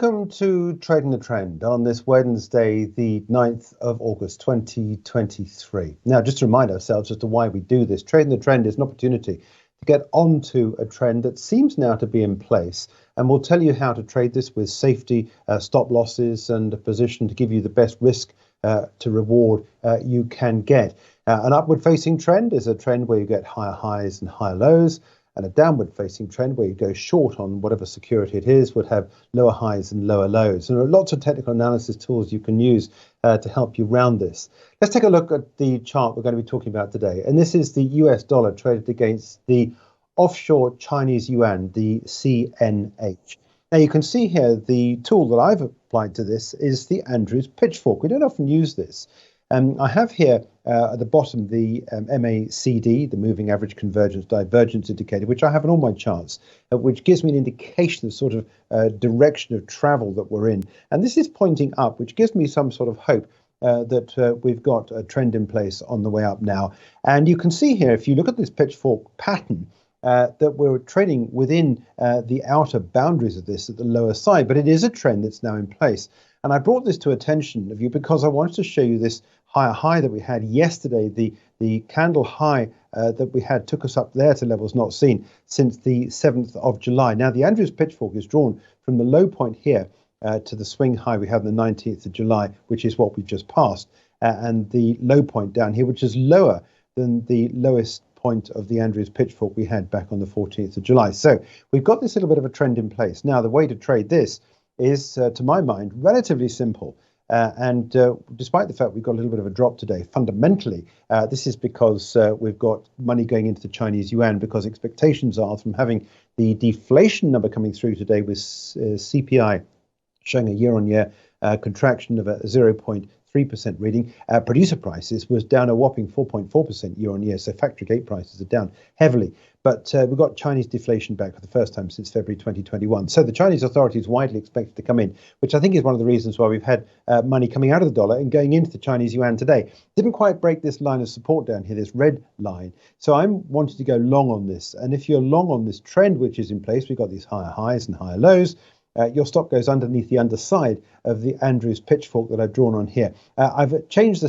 Welcome to Trading the Trend on this Wednesday, the 9th of August 2023. Now, just to remind ourselves as to why we do this, Trading the Trend is an opportunity to get onto a trend that seems now to be in place, and we'll tell you how to trade this with safety, stop losses, and a position to give you the best risk to reward you can get. An upward facing trend is a trend where you get higher highs and higher lows. And a downward facing trend where you go short on whatever security it is would have lower highs and lower lows. And there are lots of technical analysis tools you can use to help you round this. Let's take a look at the chart we're going to be talking about today. And this is the US dollar traded against the offshore Chinese yuan, the CNH. Now you can see here the tool that I've applied to this is the Andrews pitchfork. We don't often use this. I have here at the bottom the MACD, the Moving Average Convergence Divergence Indicator, which I have in all my charts, which gives me an indication of sort of direction of travel that we're in. And this is pointing up, which gives me some sort of hope that we've got a trend in place on the way up now. And you can see here, if you look at this pitchfork pattern, that we're trading within the outer boundaries of this at the lower side, but it is a trend that's now in place. And I brought this to attention of you because I wanted to show you this higher high that we had yesterday. The candle high that we had took us up there to levels not seen since the 7th of July. Now, the Andrews pitchfork is drawn from the low point here to the swing high we have on the 19th of July, which is what we've just passed, and the low point down here, which is lower than the lowest point of the Andrews pitchfork we had back on the 14th of July. So we've got this little bit of a trend in place. Now, the way to trade this is, to my mind, relatively simple. And despite the fact we've got a little bit of a drop today, fundamentally, this is because we've got money going into the Chinese yuan, because expectations are from having the deflation number coming through today with CPI showing a year-on-year contraction of a 0.3% reading. Producer prices was down a whopping 4.4% year-on-year, so factory gate prices are down heavily. But we've got Chinese deflation back for the first time since February 2021. So the Chinese authorities widely expected to come in, which I think is one of the reasons why we've had money coming out of the dollar and going into the Chinese yuan today. Didn't quite break this line of support down here, this red line. So I'm wanting to go long on this. And if you're long on this trend, which is in place, we've got these higher highs and higher lows. Your stop goes underneath the underside of the Andrews pitchfork that I've drawn on here. I've changed the